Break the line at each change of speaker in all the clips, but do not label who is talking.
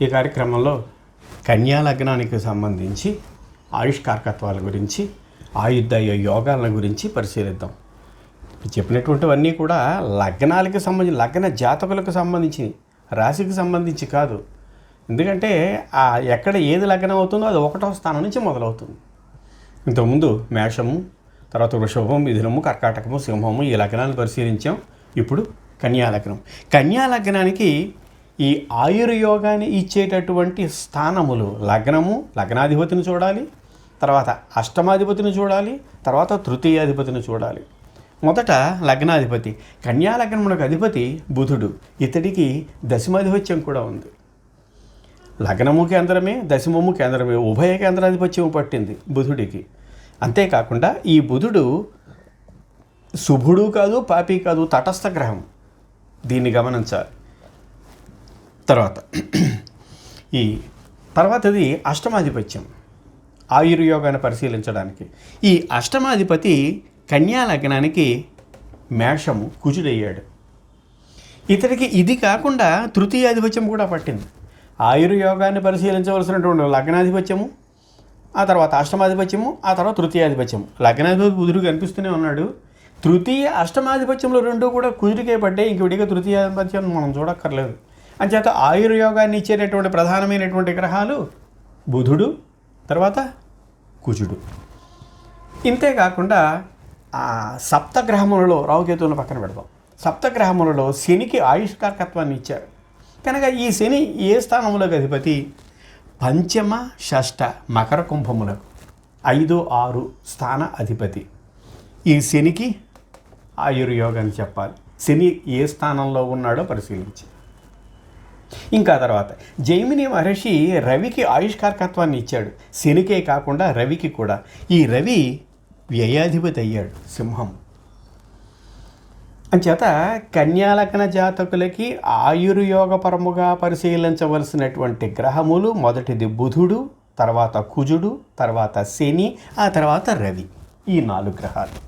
ఈ కార్యక్రమంలో కన్యా లగ్నానికి సంబంధించి ఆయుష్కారకత్వాల గురించి, ఆయుర్దాయ యోగాల గురించి పరిశీలిద్దాం. చెప్పినటువంటివన్నీ కూడా లగ్నాలకు సంబంధించి, లగ్న జాతకులకు సంబంధించి, రాశికి సంబంధించి కాదు. ఎందుకంటే ఎక్కడ ఏది లగ్నం అవుతుందో అది 1వ స్థానం నుంచి మొదలవుతుంది. ఇంతకుముందు మేషము, తర్వాత వృషభం, మిథునము, కర్కాటకము, సింహము ఈ లగ్నాన్ని పరిశీలించాం. ఇప్పుడు కన్యా లగ్నం. కన్యా లగ్నానికి ఈ ఆయుర్యోగాన్ని ఇచ్చేటటువంటి స్థానములు లగ్నము, లగ్నాధిపతిని చూడాలి, తర్వాత అష్టమాధిపతిని చూడాలి, తర్వాత తృతీయాధిపతిని చూడాలి. మొదట లగ్నాధిపతి. కన్యా లగ్నమునకు అధిపతి బుధుడు. ఇతడికి దశమాధిపత్యం కూడా ఉంది. లగ్నము కేంద్రమే, దశమము కేంద్రమే, ఉభయ కేంద్రాధిపత్యం పట్టింది బుధుడికి. అంతేకాకుండా ఈ బుధుడు శుభుడు కాదు, పాపి కాదు, తటస్థ గ్రహం. దీన్ని గమనించాలి. తర్వాతది అష్టమాధిపత్యం, ఆయుర్యోగాన్ని పరిశీలించడానికి. ఈ అష్టమాధిపతి కన్యా లగ్నానికి మేషము, కుజుడయ్యాడు. ఇతడికి ఇది కాకుండా తృతీయాధిపత్యం కూడా పట్టింది. ఆయుర్యోగాన్ని పరిశీలించవలసినటువంటి లగ్నాధిపత్యము, ఆ తర్వాత అష్టమాధిపత్యము, ఆ తర్వాత తృతీయాధిపత్యము. లగ్నాధిపతి కుజుడు కనిపిస్తూనే ఉన్నాడు. తృతీయ అష్టమాధిపత్యంలో రెండు కూడా కుజుడికే పడ్డాయి. ఇంక విడిగా తృతీయాధిపత్యం మనం చూడక్కర్లేదు. అంచేత ఆయుర్యోగాన్ని ఇచ్చేటటువంటి ప్రధానమైనటువంటి గ్రహాలు బుధుడు, తర్వాత కుజుడు. ఇంతేకాకుండా సప్తగ్రహములలో రాహుకేతువులను పక్కన పెడతాం. సప్తగ్రహములలో శనికి ఆయుష్కారకత్వాన్ని ఇచ్చారు కనుక ఈ శని ఏ స్థానములకు అధిపతి? పంచమ, షష్ఠ, మకర కుంభములకు 5, 6 స్థాన అధిపతి. ఈ శనికి ఆయుర్యోగాన్ని చెప్పాలి. శని ఏ స్థానంలో ఉన్నాడో పరిశీలించి. ఇంకా తర్వాత జైమిని మహర్షి రవికి ఆయుష్కారకత్వాన్ని ఇచ్చాడు. శనికే కాకుండా రవికి కూడా. ఈ రవి వ్యయాధిపతి అయ్యాడు, సింహం. అంచేత కన్యాలగ్న జాతకులకి ఆయుర్యోగపరముగా పరిశీలించవలసినటువంటి గ్రహములు మొదటిది బుధుడు, తర్వాత కుజుడు, తర్వాత శని, ఆ తర్వాత రవి. ఈ 4 గ్రహాలు.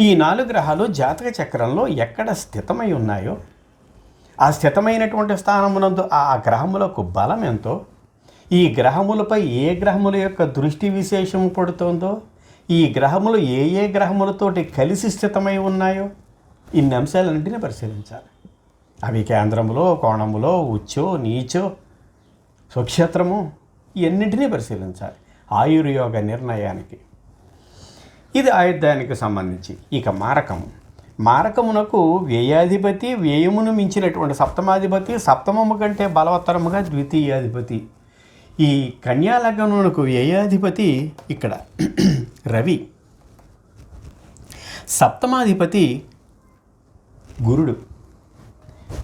ఈ 4 గ్రహాలు జాతక చక్రంలో ఎక్కడ స్థితమై ఉన్నాయో, ఆ స్థితమైనటువంటి స్థానమునందు ఆ గ్రహములకు బలం ఎంతో, ఈ గ్రహములపై ఏ గ్రహముల యొక్క దృష్టి విశేషము పడుతోందో, ఈ గ్రహములు ఏ గ్రహములతోటి కలిసి స్థితమై ఉన్నాయో, ఇన్ని అంశాలన్నింటినీ పరిశీలించాలి. అవి కేంద్రములో, కోణములో, ఉచ్చో, నీచో, స్వక్షేత్రము, ఇవన్నింటినీ పరిశీలించాలి ఆయుర్యోగ నిర్ణయానికి. ఇది ఆయుర్దాయానికి సంబంధించి. ఇక మారకము. మారకమునకు వ్యయాధిపతి, వ్యయమును మించినటువంటి సప్తమాధిపతి, సప్తమము కంటే బలవత్తరముగా ద్వితీయాధిపతి. ఈ కన్యా లగ్నమునకు వ్యయాధిపతి ఇక్కడ రవి, సప్తమాధిపతి గురుడు,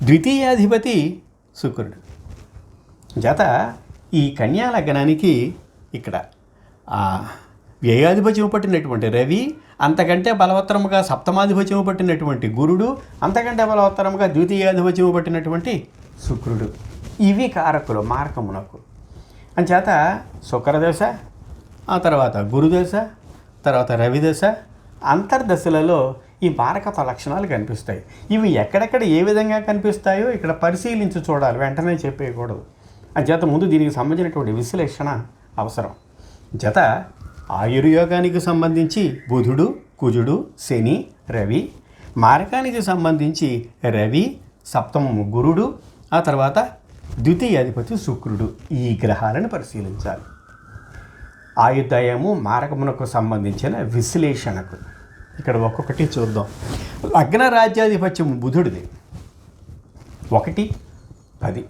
ద్వితీయాధిపతి శుక్రుడు. జత ఈ కన్యా లగ్నానికి ఇక్కడ వ్యయాధిపత్యము పట్టినటువంటి రవి, అంతకంటే బలవత్తరముగా సప్తమాధిపత్యము పట్టినటువంటి గురుడు, అంతకంటే బలవత్తరముగా ద్వితీయాధిపత్యము పట్టినటువంటి శుక్రుడు. ఇవి కారకులు మారకమునకు. అంచేత శుక్రదశ, ఆ తర్వాత గురుదశ, తర్వాత రవిదశ, అంతర్దశలలో ఈ మారకత్వ లక్షణాలు కనిపిస్తాయి. ఇవి ఎక్కడెక్కడ ఏ విధంగా కనిపిస్తాయో ఇక్కడ పరిశీలించి చూడాలి, వెంటనే చెప్పేయకూడదు. అంచేత ముందు దీనికి సంబంధించినటువంటి విశ్లేషణ అవసరం. జత ఆయుర్యోగానికి సంబంధించి బుధుడు, కుజుడు, శని, రవి. మారకానికి సంబంధించి రవి, సప్తమము గురుడు, ఆ తర్వాత ద్వితీయాధిపతి శుక్రుడు. ఈ గ్రహాలను పరిశీలించాలి. ఆయుర్దాయము మారకమునకు సంబంధించిన విశ్లేషణకు ఇక్కడ ఒక్కొక్కటి చూద్దాం. లగ్న రాజ్యాధిపత్యము బుధుడిది 1, 10.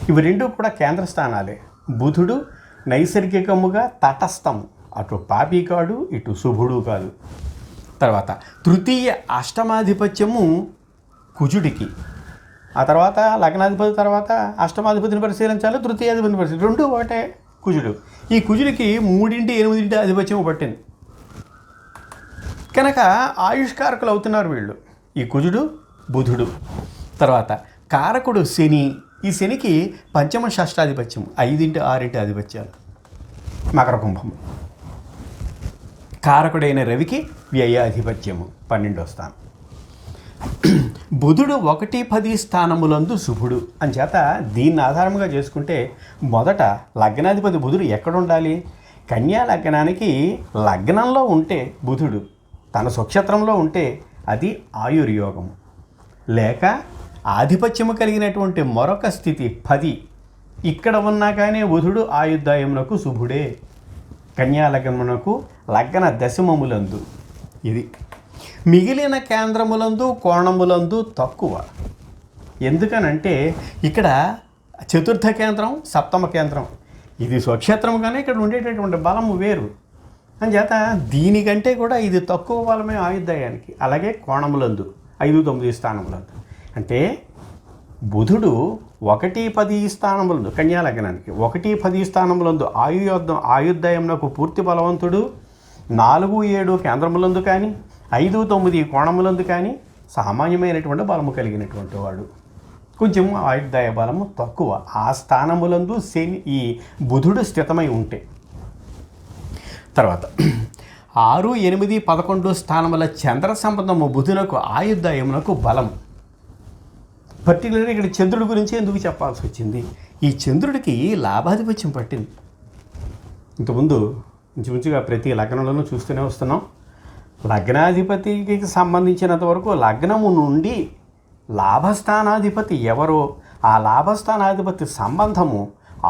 ఇవి రెండు కూడా కేంద్ర స్థానాలే. బుధుడు నైసర్గికముగా తటస్థము, అటు పాపి కాడు, ఇటు శుభుడు కాదు. తర్వాత తృతీయ అష్టమాధిపత్యము కుజుడికి. ఆ తర్వాత లగ్నాధిపతి తర్వాత అష్టమాధిపతిని పరిశీలించాలి, తృతీయాధిపతిని పరిశీలించాలి. రెండు ఒకటే కుజుడు. ఈ కుజుడికి 3, 8 ఆధిపత్యం పట్టింది కనుక ఆయుష్కారకులు అవుతున్నారు వీళ్ళు. ఈ కుజుడు, బుధుడు. తర్వాత కారకుడు శని. ఈ శనికి పంచమ షష్టాధిపత్యం, 5, 6 ఆధిపత్యాలు. మకర కుంభము. కారకుడైన రవికి వ్యయాధిపత్యము, 12వ స్థానం. బుధుడు 1-10 స్థానములందు శుభుడు అని చేత దీన్ని ఆధారంగా చేసుకుంటే మొదట లగ్నాధిపతి బుధుడు ఎక్కడ ఉండాలి? కన్యా లగ్నానికి లగ్నంలో ఉంటే బుధుడు తన స్వక్షేత్రంలో ఉంటే అది ఆయుర్యోగం, లేక ఆధిపత్యము కలిగినటువంటి మరొక స్థితి 10 ఇక్కడ ఉన్నా కానీ బుధుడు ఆయుర్దాయమునకు శుభుడే. కన్యా లగ్నమునకు లగ్న దశమములందు ఇది. మిగిలిన కేంద్రములందు కోణములందు తక్కువ. ఎందుకనంటే ఇక్కడ చతుర్థ కేంద్రం, సప్తమ కేంద్రం, ఇది స్వక్షేత్రం కానీ ఇక్కడ ఉండేటటువంటి బలము వేరు అని చేత దీనికంటే కూడా ఇది తక్కువ బలమే ఆయుర్దాయానికి. అలాగే కోణములందు 5-9 స్థానములందు అంటే బుధుడు 1-10 స్థానములందు కన్యా లగ్నానికి 1-10 స్థానములందు ఆయుర్దాయమునకు పూర్తి బలవంతుడు, 4-7 కేంద్రములందు కానీ 5-9 కోణములందు కానీ సామాన్యమైనటువంటి బలము కలిగినటువంటి వాడు. కొంచెం ఆయుర్దాయ బలము తక్కువ. ఆ స్థానములందు శని ఈ బుధుడు స్థితమై ఉంటే. తర్వాత 6, 8, 11 స్థానముల చంద్ర సంబంధము బుధునకు ఆయుర్దాయమునకు బలం. పర్టికులర్గా ఇక్కడ చంద్రుడి గురించి ఎందుకు చెప్పాల్సి వచ్చింది? ఈ చంద్రుడికి లాభాధిపత్యం పట్టింది. ఇంతకుముందు ఇంచుమించుగా ప్రతి లగ్నంలోనూ చూస్తూనే వస్తున్నాం. లగ్నాధిపతికి సంబంధించినంత వరకు లగ్నము నుండి లాభస్థానాధిపతి ఎవరో ఆ లాభస్థానాధిపతి సంబంధము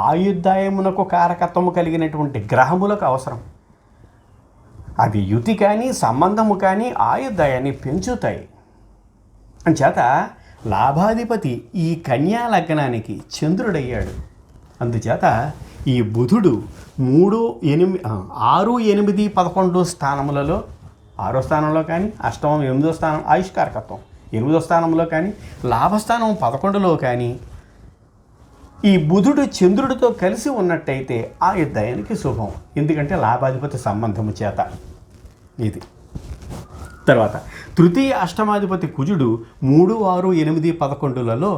ఆయుర్దాయమునకు కారకత్వము కలిగినటువంటి గ్రహములకు అవసరం. అది యుతి కానీ సంబంధము కానీ ఆయుర్దాయాన్ని పెంచుతాయి. అంచేత లాభాధిపతి ఈ కన్యా లగ్నానికి చంద్రుడయ్యాడు. అందుచేత ఈ బుధుడు 6, 8, 11 స్థానములలో 6వ స్థానంలో కానీ, అష్టమం 8వ స్థానం ఆయుష్కారకత్వం 8వ స్థానంలో కానీ, లాభస్థానం 11లో కానీ ఈ బుధుడు చంద్రుడితో కలిసి ఉన్నట్టయితే ఆయుర్దాయానికి శుభం. ఎందుకంటే లాభాధిపతి సంబంధము చేత ఇది. తర్వాత తృతీయ అష్టమాధిపతి కుజుడు 3, 6, 8, 11లలో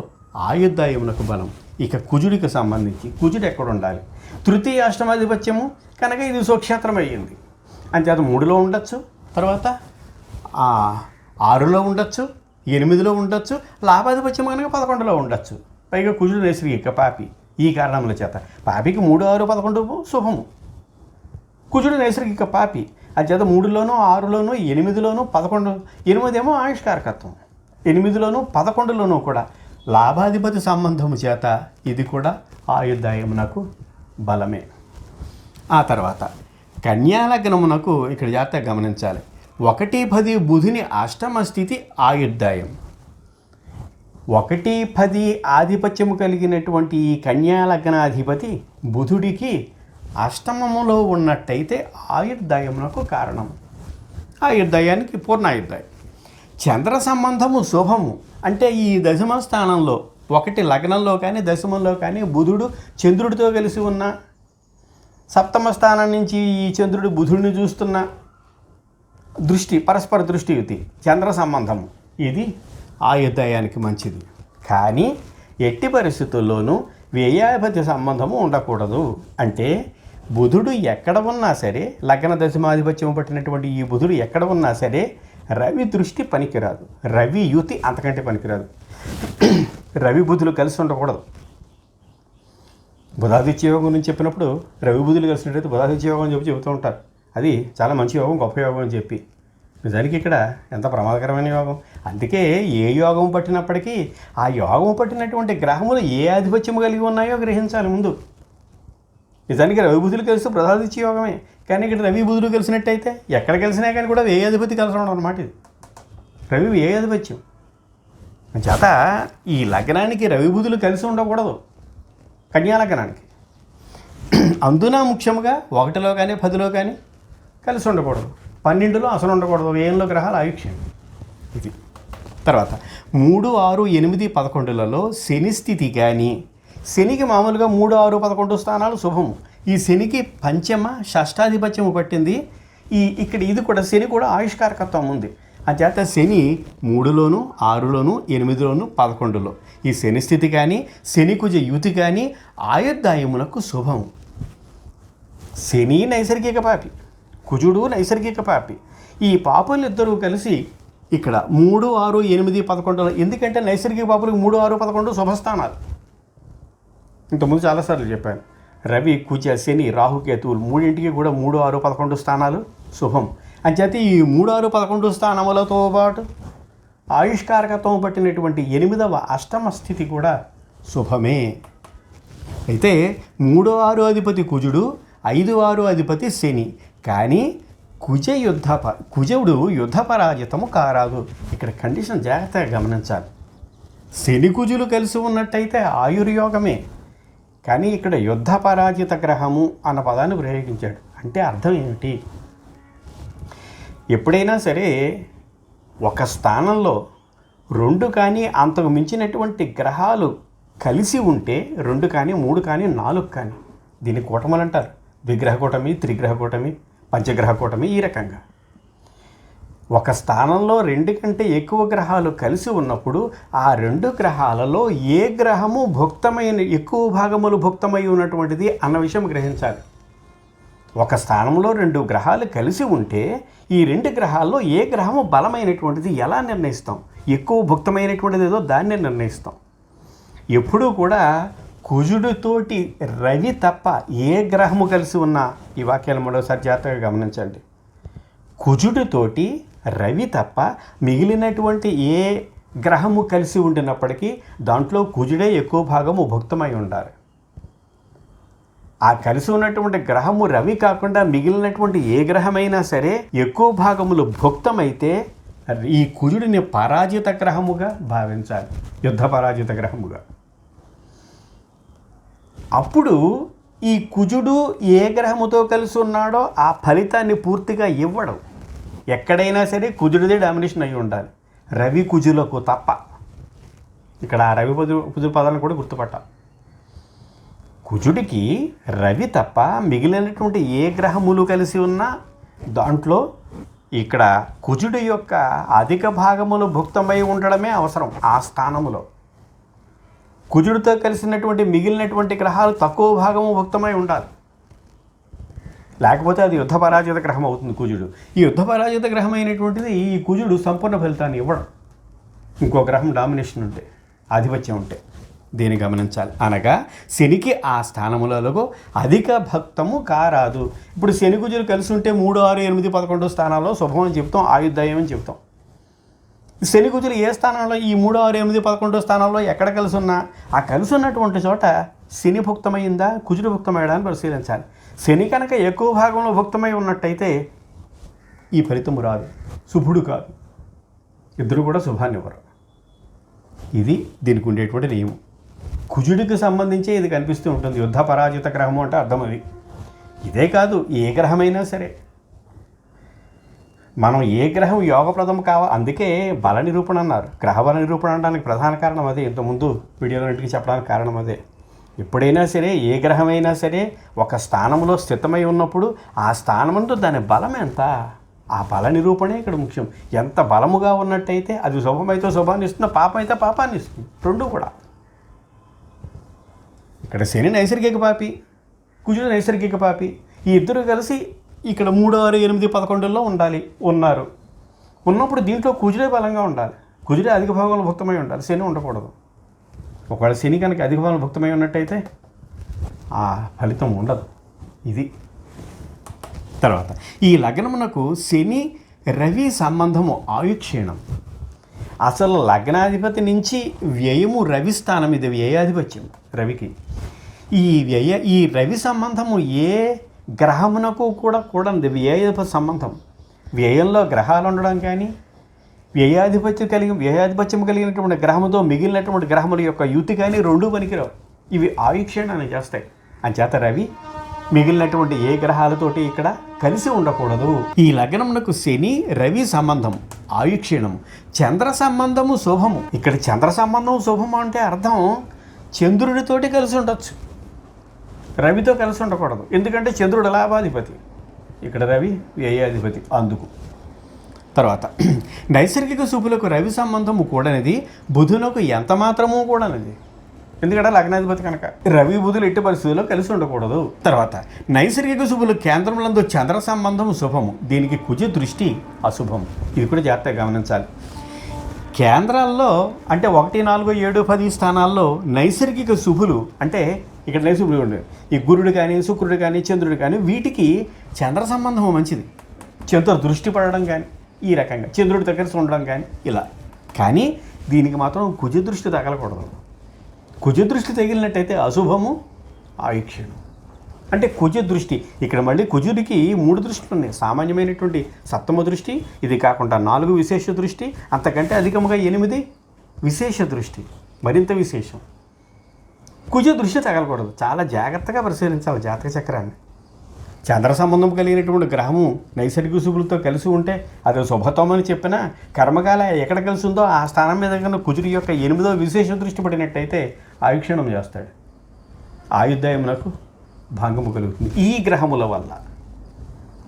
ఆయుర్దాయమునకు బలం. ఇక కుజుడికి సంబంధించి కుజుడు ఎక్కడ ఉండాలి? తృతీయ అష్టమాధిపత్యము కనుక ఇది స్వక్షేత్రం అయ్యింది. అంచేత 3లో ఉండొచ్చు, తర్వాత 6లో ఉండొచ్చు, 8లో ఉండొచ్చు, లాభాధిపత్యం కనుక 11లో ఉండొచ్చు. పైగా కుజుడు నైసర్గిక పాపి. ఈ కారణముల చేత పాపికి 3, 6, 11 శుభము. కుజుడు నైసర్గిక పాపి. అంచేత 3లోనూ 6లోనూ 8లోనూ 11, 8 ఆయుష్కారకత్వం, 8లోనూ 11లోనూ కూడా లాభాధిపతి సంబంధము చేత ఇది కూడా ఆయుర్దాయమునకు బలమే. ఆ తర్వాత కన్యా లగ్నమునకు ఇక్కడ జాగ్రత్తగా గమనించాలి. 1-10 బుధుని అష్టమ స్థితి ఆయుర్దాయం. 1-10 ఆధిపత్యము కలిగినటువంటి ఈ కన్యా లగ్నాధిపతి బుధుడికి అష్టమములో ఉన్నట్టయితే ఆయుర్దాయమునకు కారణం. ఆయుర్దాయానికి పూర్ణాయుర్దాయం. చంద్ర సంబంధము శుభము. అంటే ఈ దశమ స్థానంలో 1 లగ్నంలో కానీ దశమంలో కానీ బుధుడు చంద్రుడితో కలిసి ఉన్న, సప్తమ స్థానం నుంచి ఈ చంద్రుడు బుధుడిని చూస్తున్న దృష్టి, పరస్పర దృష్టియుతి, చంద్ర సంబంధము ఇది ఆయుర్దాయానికి మంచిది. కానీ ఎట్టి పరిస్థితుల్లోనూ వ్యయాధిపతి సంబంధము ఉండకూడదు. అంటే బుధుడు ఎక్కడ ఉన్నా సరే, లగ్న దశమాధిపత్యం పట్టినటువంటి ఈ బుధుడు ఎక్కడ ఉన్నా సరే రవి దృష్టి పనికిరాదు, రవి యుతి అంతకంటే పనికిరాదు. రవి బుధులు కలిసి ఉండకూడదు. బుధాదిత్య యోగం గురించి చెప్పినప్పుడు రవి బుధులు కలిసినట్టయితే బుధాదిత్య యోగం అని చెబుతూ ఉంటారు. అది చాలా మంచి యోగం, గొప్ప యోగం అని చెప్పి. నిజానికి ఇక్కడ ఎంత ప్రమాదకరమైన యోగం. అందుకే ఏ యోగం పట్టినప్పటికీ ఆ యోగం పట్టినటువంటి గ్రహములు ఏ ఆధిపత్యం కలిగి ఉన్నాయో గ్రహించాలి ముందు. నిజానికి రవి బుధులు కలిసి బృహదాదిత్య యోగమే. కానీ ఇక్కడ రవి బుధులు కలిసినట్టయితే ఎక్కడ కలిసినా కానీ కూడా ఏ అధిపతి కలిసి ఉండడం అన్నమాట. ఇది రవి ఏ ఆధిపత్యం చేత ఈ లగ్నానికి రవి బుధులు కలిసి ఉండకూడదు కన్యా లగ్నానికి. అందున ముఖ్యంగా 1లో కానీ 10లో కానీ కలిసి ఉండకూడదు, 12లో అసలు ఉండకూడదు. వ్యయంలో గ్రహాలు ఆయుక్ష్యం ఇది. తర్వాత 3, 6, 8, 11లలో శని స్థితి కానీ, శనికి మామూలుగా 3, 6, 11 స్థానాలు శుభము. ఈ శనికి పంచమ షష్టాధిపత్యము పట్టింది. ఇక్కడ ఇది కూడా శని కూడా ఆయుష్కారకత్వం ఉంది. అంచేత శని 3లోను 6లోను 8లోను 11లో ఈ శని స్థితి కానీ, శని కుజ యుతి కానీ ఆయుర్దాయమునకు శుభము. శని నైసర్గిక పాపి, కుజుడు నైసర్గిక పాపి. ఈ పాపులిద్దరూ కలిసి ఇక్కడ 3, 6, 8, 11 ఎందుకంటే నైసర్గిక పాపులకు 3, 6, 11 శుభస్థానాలు. ఇంతకుముందు చాలాసార్లు చెప్పాను. రవి, కుజ, శని, రాహుకేతువులు మూడింటికి కూడా 3, 6, 11 స్థానాలు శుభం. అంచేత ఈ 3, 6, 11 స్థానములతో పాటు ఆయుష్కారకత్వం పట్టినటువంటి 8వ అష్టమ స్థితి కూడా శుభమే. అయితే 3, 6 అధిపతి కుజుడు, 5, 6 అధిపతి శని. కానీ కుజుడు యుద్ధ పరాజితము కారాదు. ఇక్కడ కండిషన్ జాగ్రత్తగా గమనించాలి. శని కుజులు కలిసి ఉన్నట్టయితే ఆయుర్యోగమే. కానీ ఇక్కడ యుద్ధ పరాజిత గ్రహము అన్న పదాన్ని ప్రయోగించాడు. అంటే అర్థం ఏమిటి? ఎప్పుడైనా సరే ఒక స్థానంలో 2 కానీ అంతకు మించినటువంటి గ్రహాలు కలిసి ఉంటే 2 కానీ 3 కానీ 4 కానీ దీన్ని కూటములు అంటారు. ద్విగ్రహ కూటమి, త్రిగ్రహ కూటమి, పంచగ్రహ కూటమి. ఈ రకంగా ఒక స్థానంలో 2 కంటే ఎక్కువ గ్రహాలు కలిసి ఉన్నప్పుడు ఆ 2 గ్రహాలలో ఏ గ్రహము ఎక్కువ భాగములు భుక్తమై ఉన్నటువంటిది అన్న విషయం గ్రహించాలి. ఒక స్థానంలో 2 గ్రహాలు కలిసి ఉంటే ఈ 2 గ్రహాల్లో ఏ గ్రహము బలమైనటువంటిది ఎలా నిర్ణయిస్తాం? ఎక్కువ భుక్తమైనటువంటిది ఏదో దాన్నే నిర్ణయిస్తాం. ఎప్పుడూ కూడా కుజుడితోటి రవి తప్ప ఏ గ్రహము కలిసి ఉన్నా, ఈ వాక్యాలు మరోసారి జాగ్రత్తగా గమనించండి. కుజుడితోటి రవి తప్ప మిగిలినటువంటి ఏ గ్రహము కలిసి ఉండినప్పటికీ దాంట్లో కుజుడే ఎక్కువ భాగము భుక్తమై ఉండాలి. ఆ కలిసి ఉన్నటువంటి గ్రహము రవి కాకుండా మిగిలినటువంటి ఏ గ్రహమైనా సరే ఎక్కువ భాగములు భుక్తమైతే ఈ కుజుడిని పరాజిత గ్రహముగా భావించాలి, యుద్ధ పరాజిత గ్రహముగా. అప్పుడు ఈ కుజుడు ఏ గ్రహముతో కలిసి ఉన్నాడో ఆ ఫలితాన్ని పూర్తిగా ఇవ్వడం. ఎక్కడైనా సరే కుజుడిదే డామినేషన్ అయి ఉండాలి, రవి కుజులకు తప్ప. ఇక్కడ ఆ రవి కుజుడు పదాలను కూడా గుర్తుపట్టాలి. కుజుడికి రవి తప్ప మిగిలినటువంటి ఏ గ్రహములు కలిసి ఉన్నా దాంట్లో ఇక్కడ కుజుడి యొక్క అధిక భాగములు భుక్తమై ఉండడమే అవసరం. ఆ స్థానములో కుజుడితో కలిసినటువంటి మిగిలినటువంటి గ్రహాలు తక్కువ భాగము భుక్తమై ఉండాలి. లేకపోతే అది యుద్ధ పరాజిత గ్రహం అవుతుంది కుజుడు. ఈ యుద్ధ పరాజిత గ్రహం అయినటువంటిది ఈ కుజుడు సంపూర్ణ ఫలితాన్ని ఇవ్వడం. ఇంకో గ్రహం డామినేషన్ ఉంటే, ఆధిపత్యం ఉంటే దీన్ని గమనించాలి. అనగా శనికి ఆ స్థానములలో అధిక భక్తము కారాదు. ఇప్పుడు శని కుజులు కలిసి ఉంటే 3, 6, 8, 11 స్థానాల్లో శుభం అని చెప్తాం, ఆయుర్దాయం అని చెప్తాం. శని కుజులు ఏ స్థానంలో, ఈ 3, 6, 8, 11 స్థానాల్లో ఎక్కడ కలిసి ఉన్నా ఆ కలిసి ఉన్నటువంటి చోట శని భుక్తమైందా, కుజుడు భుక్తమయ్యాడా అని పరిశీలించాలి. శని కనుక ఎక్కువ భాగంలో భుక్తమై ఉన్నట్టయితే ఈ ఫలితము రాదు, శుభుడు కాదు, ఇద్దరు కూడా శుభాన్ని ఇవ్వరు. ఇది దీనికి ఉండేటువంటి నియమం. కుజుడికి సంబంధించే ఇది కనిపిస్తూ ఉంటుంది. యుద్ధ పరాజిత గ్రహము అంటే అర్థం అది. ఇదే కాదు, ఏ గ్రహమైనా సరే మనం ఏ గ్రహం యోగప్రదం కావాలి, అందుకే బల నిరూపణ అన్నారు. గ్రహ బల నిరూపణ అనడానికి ప్రధాన కారణం అదే. ఇంతకుముందు వీడియోలన్నింటికి చెప్పడానికి కారణం అదే. ఎప్పుడైనా సరే ఏ గ్రహమైనా సరే ఒక స్థానంలో స్థితమై ఉన్నప్పుడు ఆ స్థానమందు దాని బలం ఎంత, ఆ బల నిరూపణే ఇక్కడ ముఖ్యం. ఎంత బలముగా ఉన్నట్టయితే అది శుభమైతే శుభాన్ని ఇస్తుంది, పాపం అయితే పాపాన్ని ఇస్తుంది. రెండు కూడా. ఇక్కడ శని నైసర్గిక పాపి, కుజుడు నైసర్గిక పాపి. ఈ ఇద్దరు కలిసి ఇక్కడ 3, 6, 8, 11లో ఉన్నారు. ఉన్నప్పుడు దీంట్లో కుజుడే బలంగా ఉండాలి, కుజుడే అధిక భాగంలో భుక్తమై ఉండాలి, శని ఉండకూడదు. ఒకవేళ శని కనుక అధిక భాగంలో భుక్తమై ఉన్నట్టయితే ఆ ఫలితం ఉండదు. ఇది తర్వాత ఈ లగ్నమునకు శని రవి సంబంధము ఆయుక్షీణం. అసలు లగ్నాధిపతి నుంచి వ్యయము రవి స్థానం, ఇది వ్యయాధిపత్యం రవికి. ఈ రవి సంబంధము ఏ గ్రహమునకు కూడా కూడంది వ్యయాధిపతి సంబంధం. వ్యయంలో గ్రహాలు ఉండడం కానీ వ్యయాధిపత్యం కలిగినటువంటి గ్రహముతో మిగిలినటువంటి గ్రహముల యొక్క యుతి కానీ రెండూ పనికిరావు. ఇవి ఆయుక్షీణాన్ని చేస్తాయి. అంచేత రవి మిగిలినటువంటి ఏ గ్రహాలతోటి ఇక్కడ కలిసి ఉండకూడదు. ఈ లగ్నమునకు శని రవి సంబంధం ఆయుక్షీణము. చంద్ర సంబంధము శుభము. ఇక్కడ చంద్ర సంబంధం శుభము అంటే అర్థం చంద్రుడితోటి కలిసి ఉండొచ్చు, రవితో కలిసి ఉండకూడదు. ఎందుకంటే చంద్రుడు లాభాధిపతి, ఇక్కడ రవి వ్యయాధిపతి. అందుకు తర్వాత నైసర్గిక శుభులకు రవి సంబంధము కూడనిది, బుధునకు ఎంత మాత్రమూ కూడనిది. ఎందుకంటే లగ్నాధిపతి కనుక రవి బుధులు ఎట్టి పరిస్థితుల్లో కలిసి ఉండకూడదు. తర్వాత నైసర్గిక శుభులు కేంద్రములందు చంద్ర సంబంధం శుభము, దీనికి కుజ దృష్టి అశుభం. ఇది కూడా జాగ్రత్తగా గమనించాలి. కేంద్రాల్లో అంటే 1, 4, 7, 10 స్థానాల్లో నైసర్గిక శుభులు అంటే ఇక్కడ నైశుభులు ఉండేవి. ఈ గురుడు కానీ, శుక్రుడు కానీ, చంద్రుడు కానీ వీటికి చంద్ర సంబంధం మంచిది. చంద్రుడు దృష్టి పడడం కానీ ఈ రకంగా చంద్రుడి దగ్గర ఉండడం కానీ ఇలా. కానీ దీనికి మాత్రం కుజ దృష్టి తగలకూడదు. కుజ దృష్టి తగిలినట్టయితే అశుభము, ఆయుక్షణం. అంటే కుజ దృష్టి ఇక్కడ మళ్ళీ కుజుడికి 3 దృష్టిలు ఉన్నాయి. సామాన్యమైనటువంటి సప్తమ దృష్టి, ఇది కాకుండా 4 విశేష దృష్టి, అంతకంటే అధికముగా 8 విశేష దృష్టి, మరింత విశేషం. కుజ దృష్టి తగలకూడదు. చాలా జాగ్రత్తగా పరిశీలించాలి జాతక చక్రాన్ని. చంద్ర సంబంధం కలిగినటువంటి గ్రహము నైసర్గిక శుభులతో కలిసి ఉంటే అది శుభత్వమని చెప్పినా కర్మకాల ఎక్కడ కలిసి ఉందో ఆ స్థానం మీద కన్నా కుజుడి యొక్క 8వ విశేష దృష్టి పడినట్టయితే ఆయుక్షణం చేస్తాడు. ఆయుర్దాయమునకు భంగము కలుగుతుంది ఈ గ్రహముల వల్ల.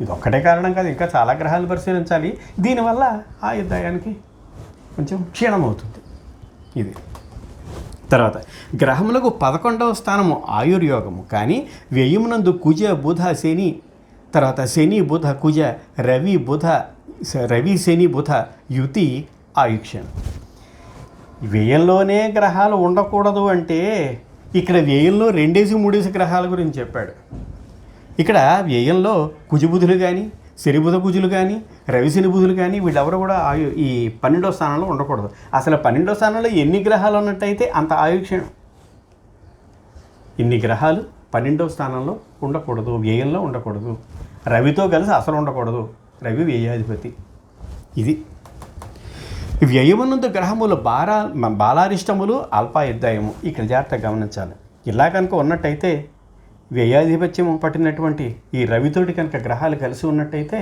ఇది ఒక్కటే కారణం కాదు, ఇంకా చాలా గ్రహాలు పరిశీలించాలి. దీనివల్ల ఆయుర్దాయానికి కొంచెం క్షీణమవుతుంది. ఇది తర్వాత గ్రహములకు 11వ స్థానము ఆయుర్యోగము. కానీ వ్యయమునందు కుజ బుధ శని, తర్వాత శని బుధ కుజ, రవి శని బుధ యుతి ఆయుక్షణం. వ్యయంలోనే గ్రహాలు ఉండకూడదు అంటే ఇక్కడ వ్యయంలో 2-3 గ్రహాల గురించి చెప్పాడు. ఇక్కడ వ్యయంలో కుజబుధులు కానీ, శనిబుధ కుజులు కానీ, రవిశని బుధులు కానీ వీళ్ళెవరు కూడా ఈ 12వ స్థానంలో ఉండకూడదు. అసలు 12వ స్థానంలో ఎన్ని గ్రహాలు ఉన్నట్టయితే అంత ఆయుక్షణం. ఇన్ని గ్రహాలు 12వ స్థానంలో ఉండకూడదు, వ్యయంలో ఉండకూడదు. రవితో కలిసి అసలు ఉండకూడదు. రవి వ్యయాధిపతి. ఇది వ్యయమునందు గ్రహములు బాలారిష్టములు, అల్పాయుద్ధాయము. ఇక్కడ జాగ్రత్తగా గమనించాలి. ఇలా కనుక ఉన్నట్టయితే వ్యయాధిపత్యము పట్టినటువంటి ఈ రవితోటి కనుక గ్రహాలు కలిసి ఉన్నట్టయితే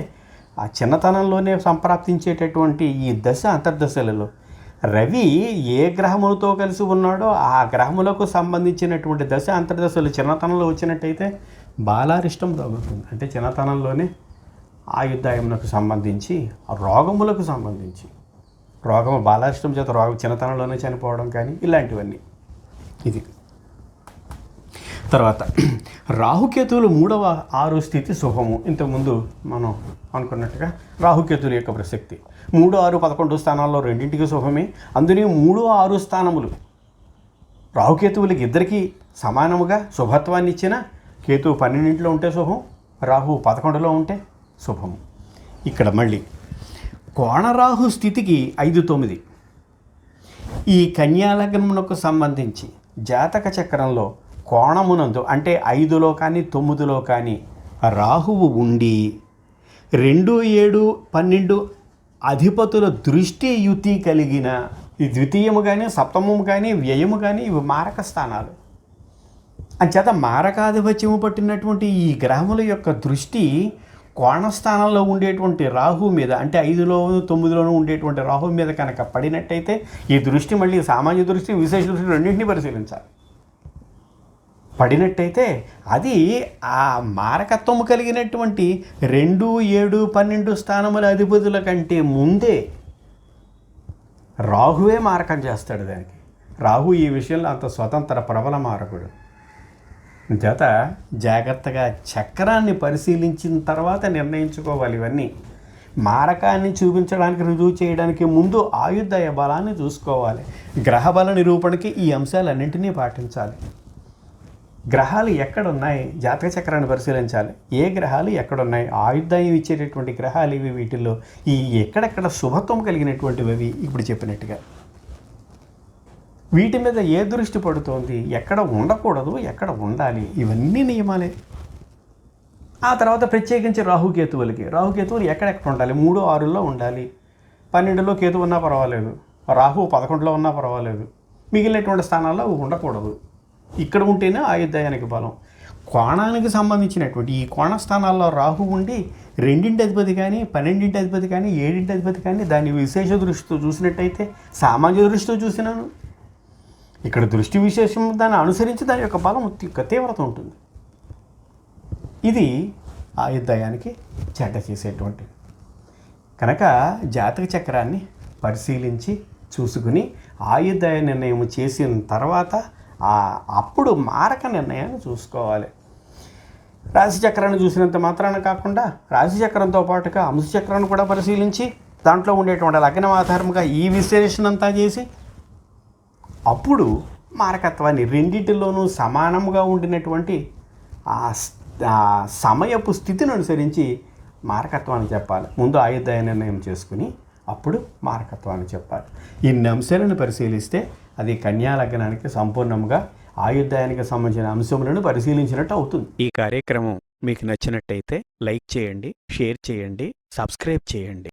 ఆ చిన్నతనంలోనే సంప్రాప్తించేటటువంటి ఈ దశ అంతర్దశలలో రవి ఏ గ్రహములతో కలిసి ఉన్నాడో ఆ గ్రహములకు సంబంధించినటువంటి దశ అంతర్దశలు చిన్నతనంలో వచ్చినట్టయితే బాలారిష్టం తగ్గుతుంది. అంటే చిన్నతనంలోనే ఆయుర్దాయములకు సంబంధించి రోగములకు సంబంధించి రోగము బాలారిష్టం చేత రోగం చిన్నతనంలోనే చనిపోవడం కానీ ఇలాంటివన్నీ. ఇది తర్వాత రాహుకేతువులు 3వ 6 స్థితి శుభము. ఇంతకుముందు మనం అనుకున్నట్టుగా రాహుకేతువుల యొక్క ప్రసక్తి 3, 6, 11 స్థానాల్లో రెండింటికి శుభమే. అందులో 3, 6 స్థానములు రాహుకేతువులకి ఇద్దరికీ సమానముగా శుభత్వాన్ని ఇచ్చిన కేతువు 12లో ఉంటే శుభం, రాహు 11లో ఉంటే శుభము. ఇక్కడ మళ్ళీ కోణరాహు స్థితికి 5, 9 ఈ కన్యాలగ్నమునకు సంబంధించి జాతక చక్రంలో కోణమునందు అంటే 5లో కానీ 9లో కానీ రాహువు ఉండి 2, 7, 12 అధిపతుల దృష్టి యుతి కలిగిన ఈ ద్వితీయము కానీ సప్తమము కానీ వ్యయము కానీ ఇవి మారక స్థానాలు. అంచేత మారకాధిపత్యము పట్టినటువంటి ఈ గ్రహముల యొక్క దృష్టి కోణస్థానంలో ఉండేటువంటి రాహు మీద అంటే 5లో 9లోనూ ఉండేటువంటి రాహు మీద కనుక పడినట్టయితే ఈ దృష్టి మళ్ళీ సామాన్య దృష్టి విశేష దృష్టి రెండింటినీ పరిశీలించాలి. పడినట్టయితే అది ఆ మారకత్వము కలిగినటువంటి 2, 7, 12 స్థానముల అధిపతుల కంటే ముందే రాహువే మారకం చేస్తాడు దానికి. రాహు ఈ విషయంలో అంత స్వతంత్ర ప్రబల మారకుడు. చేత జాగ్రత్తగా చక్రాన్ని పరిశీలించిన తర్వాత నిర్ణయించుకోవాలి. ఇవన్నీ మారకాన్ని చూపించడానికి రుజువు చేయడానికి ముందు ఆయుర్దాయ బలాన్ని చూసుకోవాలి. గ్రహ బల నిరూపణకి ఈ అంశాలన్నింటినీ పాటించాలి. గ్రహాలు ఎక్కడున్నాయి జాతక చక్రాన్ని పరిశీలించాలి. ఏ గ్రహాలు ఎక్కడున్నాయి, ఆయుర్దాయం ఇచ్చేటటువంటి గ్రహాలు ఇవి, వీటిల్లో ఈ ఎక్కడెక్కడ శుభత్వం కలిగినటువంటివి అవి ఇప్పుడు చెప్పినట్టుగా వీటి మీద ఏ దృష్టి పడుతోంది, ఎక్కడ ఉండకూడదు, ఎక్కడ ఉండాలి, ఇవన్నీ నియమాలే. ఆ తర్వాత ప్రత్యేకించి రాహుకేతువులు ఎక్కడెక్కడ ఉండాలి, 3, 6లో ఉండాలి, 12లో కేతు ఉన్నా పర్వాలేదు, రాహు 11లో ఉన్నా పర్వాలేదు, మిగిలినటువంటి స్థానాల్లో ఉండకూడదు. ఇక్కడ ఉంటేనే ఆయుర్దాయానికి బలం. కోణానికి సంబంధించినటువంటి ఈ కోణ స్థానాల్లో రాహు ఉండి 2వ అధిపతి కానీ 12వ అధిపతి కానీ 7వ అధిపతి కానీ దాన్ని విశేష దృష్టితో చూసినట్టయితే సామాన్య దృష్టితో చూసినాను. ఇక్కడ దృష్టి విశేషం దాన్ని అనుసరించి దాని యొక్క బలం తీవ్రత ఉంటుంది. ఇది ఆయుర్దాయానికి చెడ్డ చేసేటువంటి కనుక జాతక చక్రాన్ని పరిశీలించి చూసుకుని ఆయుర్దాయ నిర్ణయం చేసిన తర్వాత అప్పుడు మారక నిర్ణయాన్ని చూసుకోవాలి. రాశిచక్రాన్ని చూసినంత మాత్రాన కాకుండా రాశిచక్రంతో పాటుగా అంశచక్రాన్ని కూడా పరిశీలించి దాంట్లో ఉండేటువంటి లగ్నం ఆధారంగా ఈ విశ్లేషణ అంతా చేసి అప్పుడు మారకత్వాన్ని రెండింటిలోనూ సమానంగా ఉండినటువంటి ఆ సమయపు స్థితిని అనుసరించి మారకత్వాన్ని చెప్పాలి. ముందు ఆయుర్దాయ నిర్ణయం చేసుకుని అప్పుడు మారకత్వాన్ని చెప్పాలి. ఇన్ని అంశాలను పరిశీలిస్తే అది కన్యా లగ్నానికి సంపూర్ణంగా ఆయుర్దాయానికి సంబంధించిన అంశములను పరిశీలించినట్టు అవుతుంది. ఈ కార్యక్రమం మీకు నచ్చినట్టయితే లైక్ చేయండి, షేర్ చేయండి, సబ్స్క్రైబ్ చేయండి.